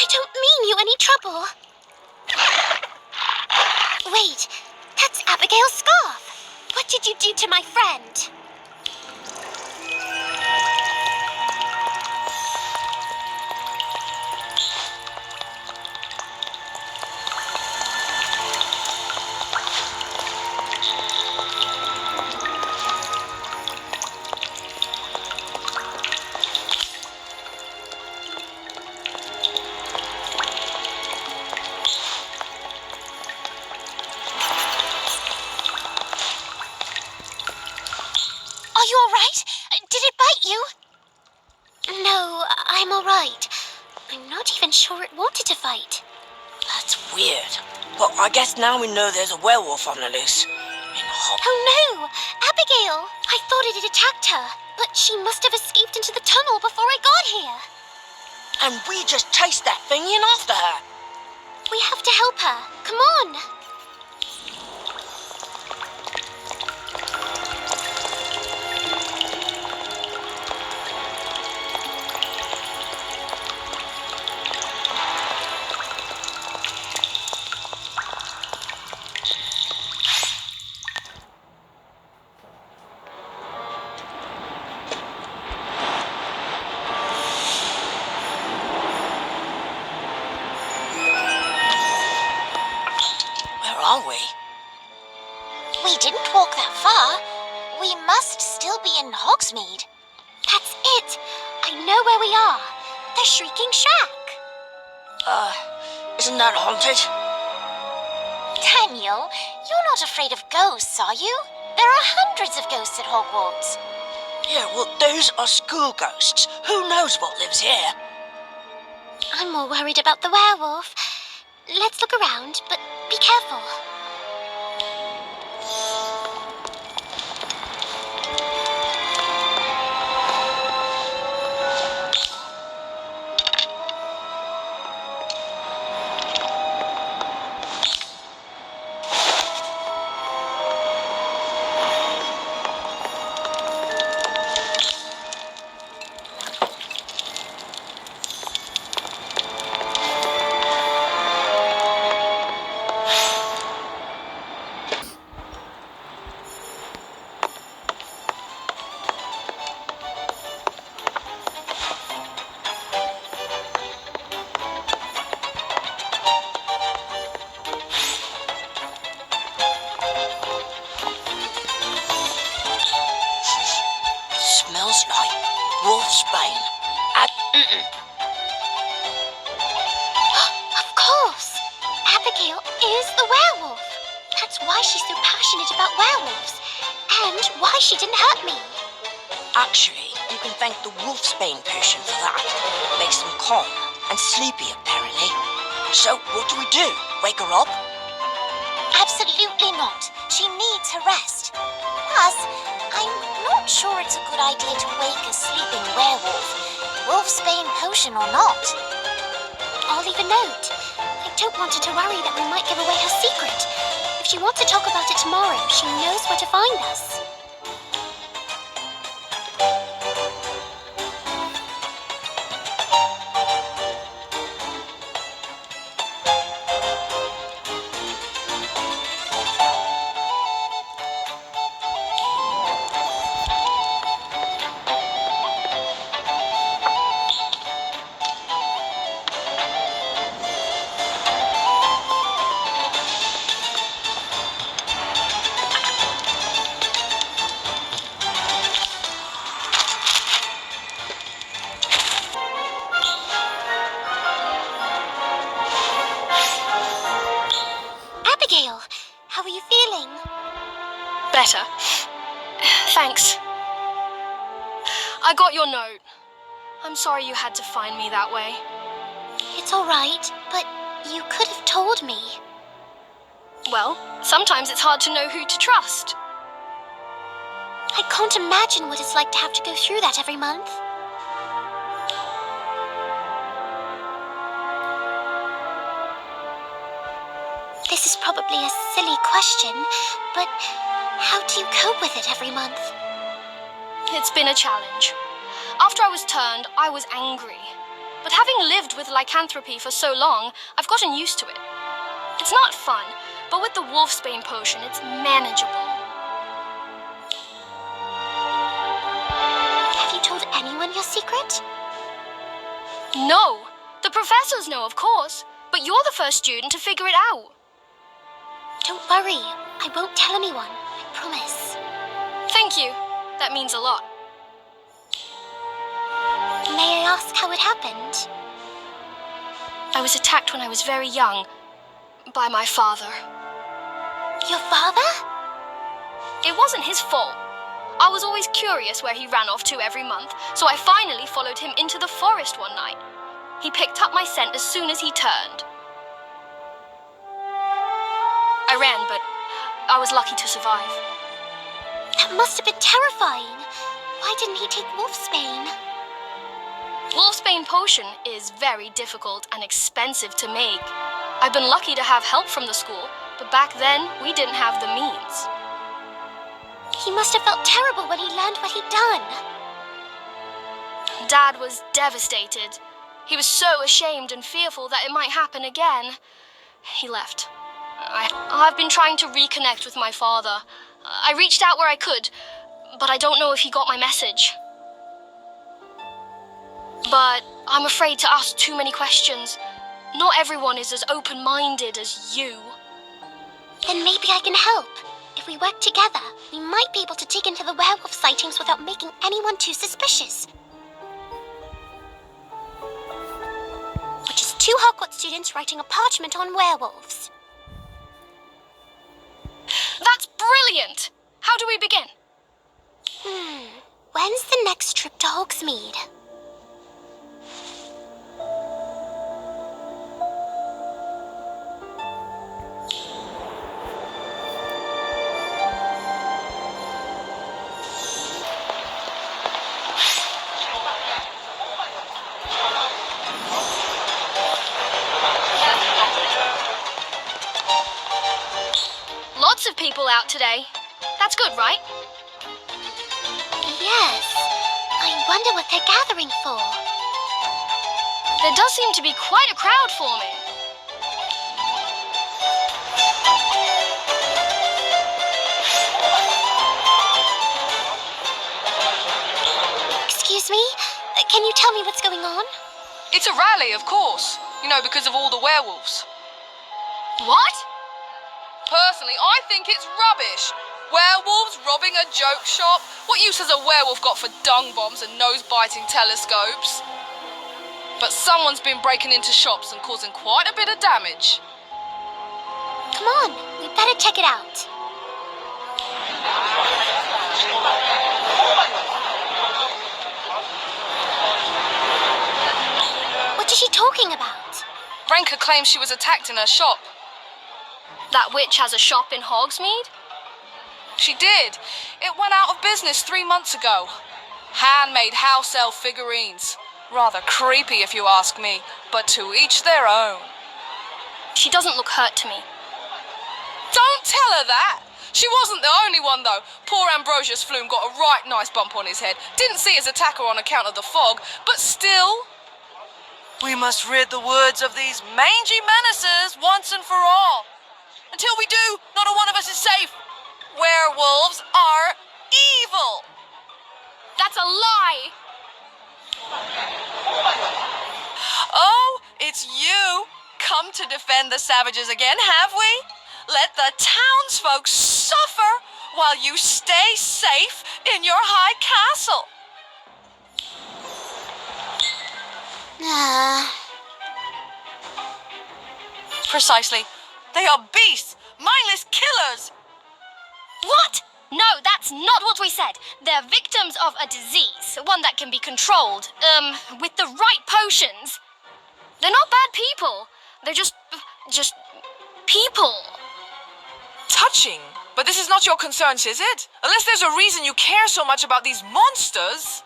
I don't mean you any trouble. Wait, that's Abigail's scarf. What did you do to my friend? Are you all right? Did it bite you? No, I'm all right. I'm not even sure it wanted to fight. That's weird. But I guess now we know there's a werewolf on the loose. Oh no! Abigail! I thought it had attacked her, but she must have escaped into the tunnel before I got here. And we just chased that thing in after her. We have to help her. Come on! Are we? We didn't walk that far. We must still be in Hogsmeade. That's it. I know where we are. The Shrieking Shack. Isn't that haunted? Daniel, you're not afraid of ghosts, are you? There are hundreds of ghosts at Hogwarts. Yeah, well, those are school ghosts. Who knows what lives here? I'm more worried about the werewolf. Let's look around, but be careful. Smells like wolfsbane. Of course! Abigail is the werewolf. That's why she's so passionate about werewolves. And why she didn't hurt me. Actually, you can thank the wolfsbane potion for that. Makes them calm and sleepy, apparently. So, what do? Wake her up? Absolutely not. She needs her rest. Plus, I'm not sure it's a good idea to wake a sleeping werewolf, wolfsbane potion or not. I'll leave a note. I don't want her to worry that we might give away her secret. If she wants to talk about it tomorrow, she knows where to find us. Abigail, how are you feeling? Better. Thanks. I got your note. I'm sorry you had to find me that way. It's all right, but you could have told me. Well, sometimes it's hard to know who to trust. I can't imagine what it's like to have to go through that every month. This is probably a silly question, but how do you cope with it every month? It's been a challenge. After I was turned, I was angry. but having lived with lycanthropy for so long, I've gotten used to it. It's not fun, but with the wolfsbane potion, it's manageable. Have you told anyone your secret? No, the professors know, of course, but you're the first student to figure it out. Don't worry, I won't tell anyone, I promise. Thank you. That means a lot. May I ask how it happened? I was attacked when I was very young by my father. Your father? It wasn't his fault. I was always curious where he ran off to every month, so I finally followed him into the forest one night. He picked up my scent as soon as he turned. I ran, but I was lucky to survive. That must have been terrifying. Why didn't he take wolfsbane? Wolfsbane potion is very difficult and expensive to make. I've been lucky to have help from the school, but back then we didn't have the means. He must have felt terrible when he learned what he'd done. Dad was devastated. He was so ashamed and fearful that it might happen again. He left. I've been trying to reconnect with my father. I reached out where I could, but I don't know if he got my message. But I'm afraid to ask too many questions. Not everyone is as open-minded as you. Then maybe I can help. If we work together, we might be able to dig into the werewolf sightings without making anyone too suspicious. We're just two Hogwarts students writing a parchment on werewolves. That's brilliant! How do we begin? When's the next trip to Hogsmeade? Lots of people out today. That's good, right? Yes. I wonder what they're gathering for. There does seem to be quite a crowd forming. Excuse me? Can you tell me what's going on? It's a rally, of course. You know, because of all the werewolves. What? Personally, I think it's rubbish. Werewolves robbing a joke shop? What use has a werewolf got for dung bombs and nose-biting telescopes? But someone's been breaking into shops and causing quite a bit of damage. Come on, we better check it out. What is she talking about? Ranka claims she was attacked in her shop. That witch has a shop in Hogsmeade? She did. It went out of business 3 months ago. Handmade house elf figurines. Rather creepy if you ask me, but to each their own. She doesn't look hurt to me. Don't tell her that! She wasn't the only one though. Poor Ambrosius Flume got a right nice bump on his head. Didn't see his attacker on account of the fog, but still... We must rid the woods of these mangy menaces once and for all. Until we do, not a one of us is safe. Werewolves are evil. That's a lie! Oh, it's you. Come to defend the savages again, have we? Let the townsfolk suffer while you stay safe in your high castle. Precisely. They are beasts, mindless killers. What? No, that's not what we said. They're victims of a disease, one that can be controlled, with the right potions. They're not bad people. They're just people. Touching. But this is not your concern, is it? Unless there's a reason you care so much about these monsters.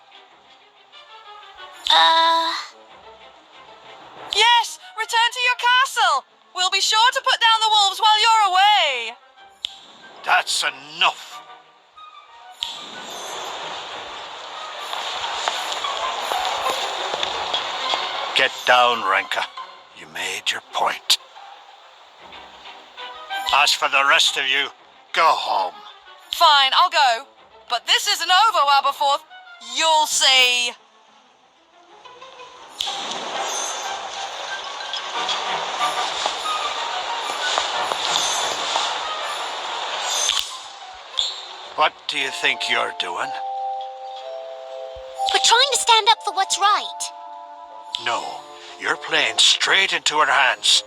Yes, return to your castle. We'll be sure to put down the wolves while you're away. That's enough. Get down, Renka. You made your point. As for the rest of you, go home. Fine, I'll go. But this isn't over, Aberforth. You'll see. What do you think you're doing? We're trying to stand up for what's right. No, you're playing straight into her hands.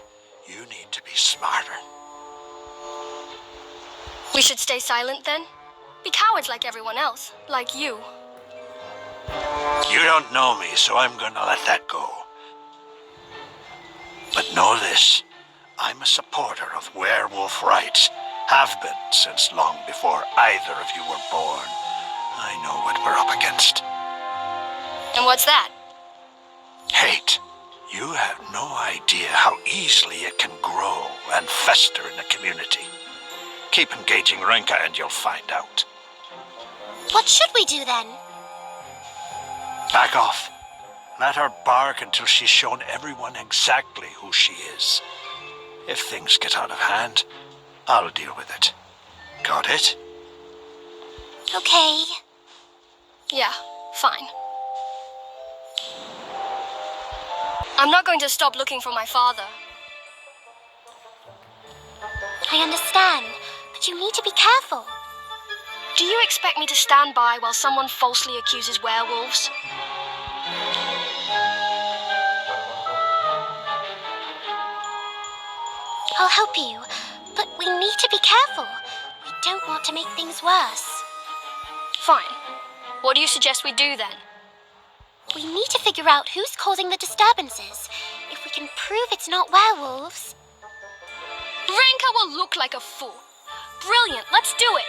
You need to be smarter. We should stay silent then? Be cowards like everyone else, like you. You don't know me, so I'm gonna let that go. But know this, I'm a supporter of werewolf rights. Have been since long before either of you were born. I know what we're up against. And what's that? Hate. You have no idea how easily it can grow and fester in a community. Keep engaging Renka and you'll find out. What should we do then? Back off. Let her bark until she's shown everyone exactly who she is. If things get out of hand, I'll deal with it. Got it? Okay. Yeah, fine. I'm not going to stop looking for my father. I understand, but you need to be careful. Do you expect me to stand by while someone falsely accuses werewolves? I'll help you, but we need to be careful. We don't want to make things worse. Fine. What do you suggest we do then? We need to figure out who's causing the disturbances. If we can prove it's not werewolves. Renka will look like a fool. Brilliant, let's do it!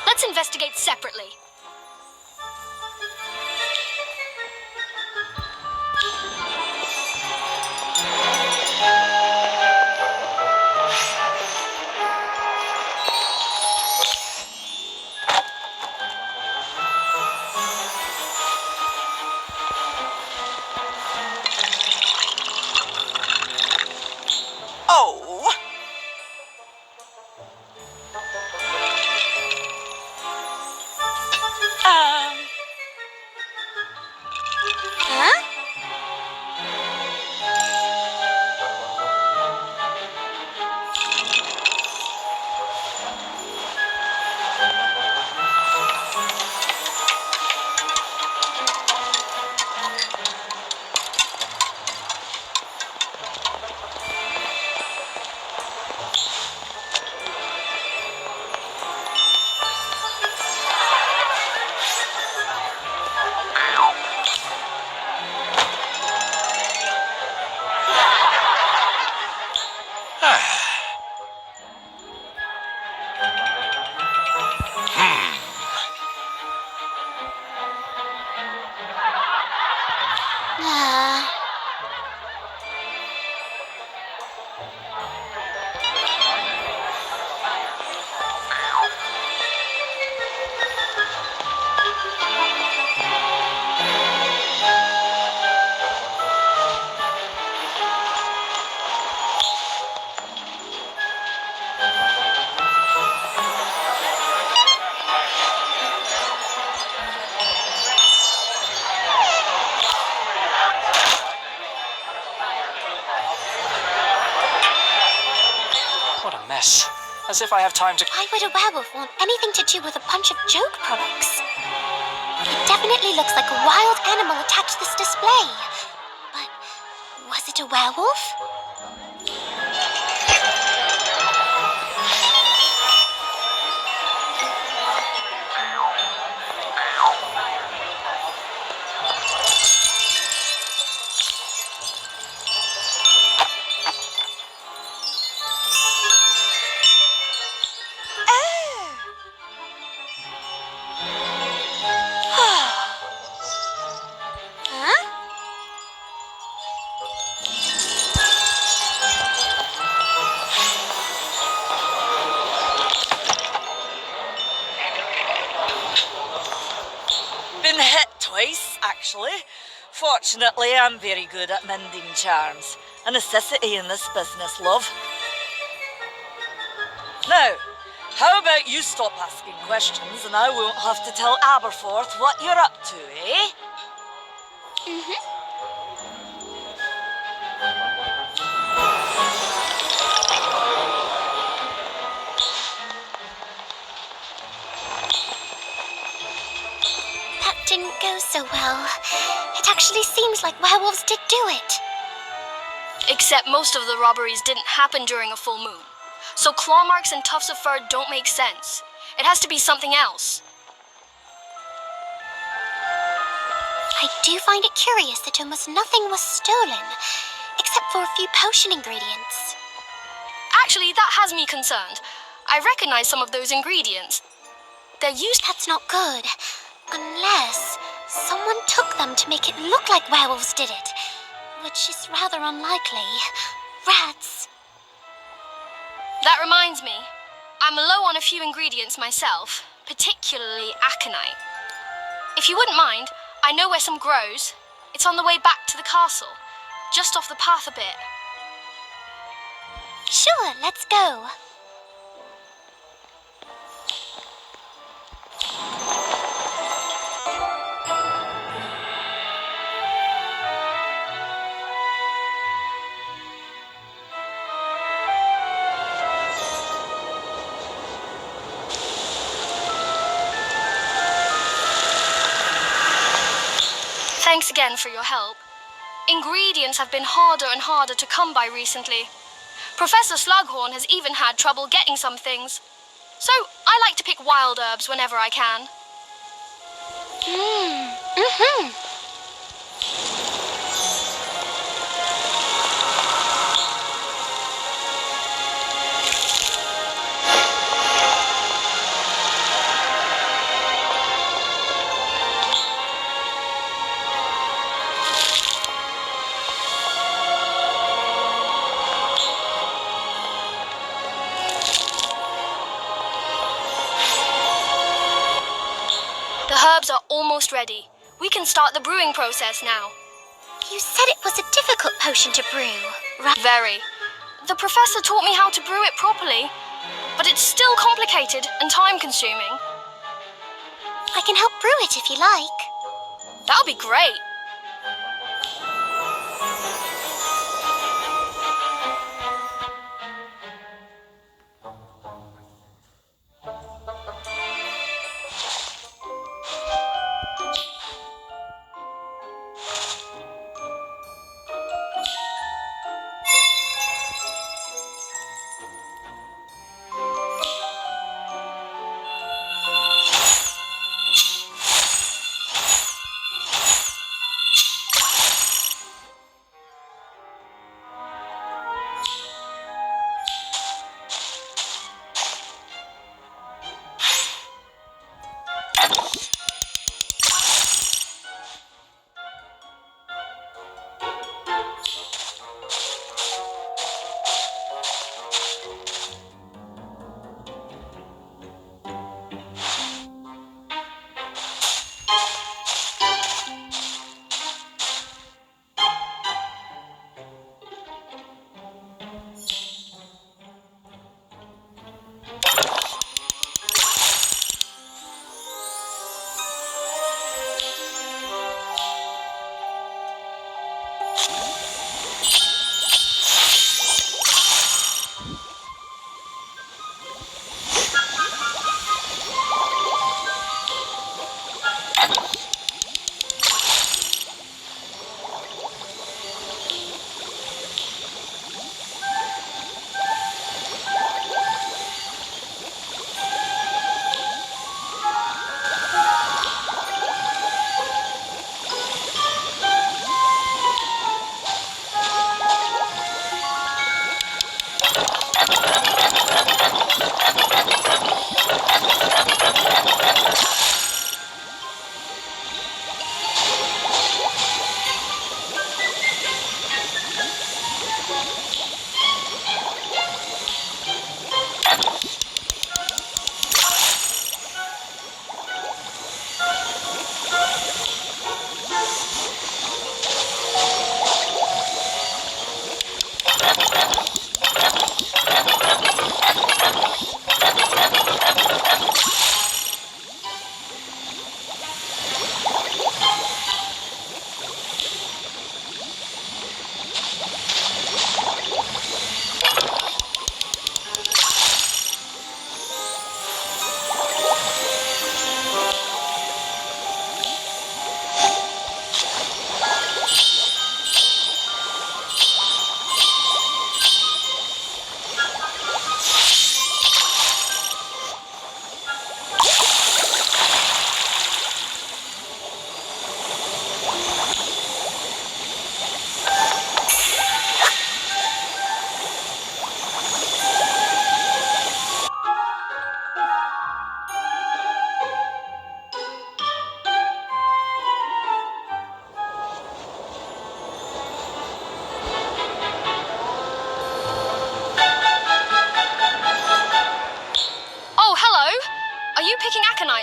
Let's investigate separately. Oh. Huh? What a mess. As if I have time to... Why would a werewolf want anything to do with a bunch of joke products? It definitely looks like a wild animal attached to this display. But was it a werewolf? Fortunately, I'm very good at mending charms. A necessity in this business, love. Now, how about you stop asking questions and I won't have to tell Aberforth what you're up to, eh? That didn't go so well. It actually seems like werewolves did do it. Except most of the robberies didn't happen during a full moon. So claw marks and tufts of fur don't make sense. It has to be something else. I do find it curious that almost nothing was stolen, except for a few potion ingredients. Actually, that has me concerned. I recognize some of those ingredients. They're used. That's not good. Unless someone took them to make it look like werewolves did it, which is rather unlikely. Rats. That reminds me. I'm low on a few ingredients myself, particularly aconite. If you wouldn't mind, I know where some grows. It's on the way back to the castle, just off the path a bit. Sure, let's go. Thanks again for your help. Ingredients have been harder and harder to come by recently. Professor Slughorn has even had trouble getting some things. So I like to pick wild herbs whenever I can. The herbs are almost ready. We can start the brewing process now. You said it was a difficult potion to brew, right? Very. The professor taught me how to brew it properly, but it's still complicated and time-consuming. I can help brew it if you like. That'll be great.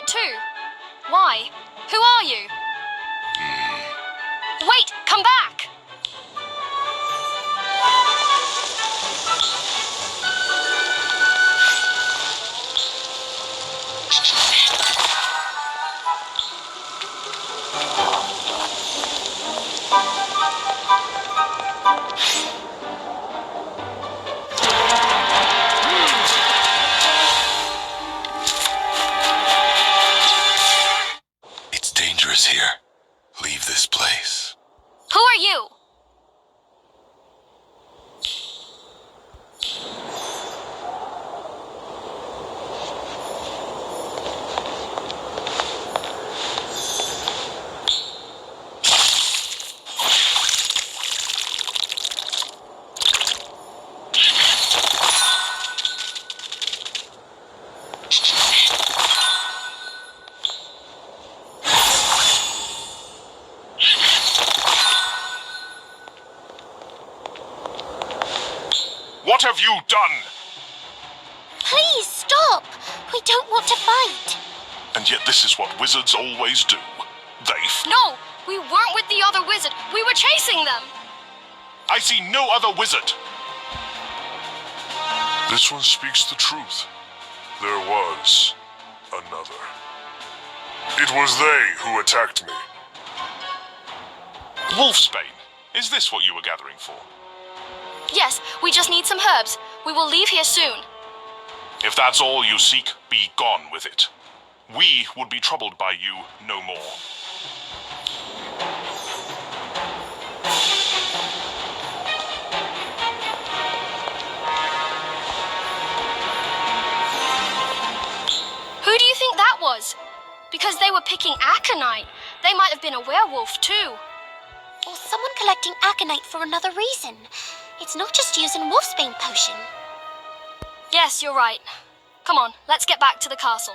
too. Why? Who are you? Wait, come back! It's dangerous here. Leave this place. Who are you? What have you done? Please stop. We don't want to fight. And yet this is what wizards always do. No, we weren't with the other wizard. We were chasing them. I see no other wizard. This one speaks the truth. There was another. It was they who attacked me. Wolfsbane, is this what you were gathering for? Yes, we just need some herbs. We will leave here soon. If that's all you seek, be gone with it. We would be troubled by you no more. Who do you think that was? Because they were picking aconite. They might have been a werewolf too. Or someone collecting aconite for another reason. It's not just using Wolfsbane potion. Yes, you're right. Come on, let's get back to the castle.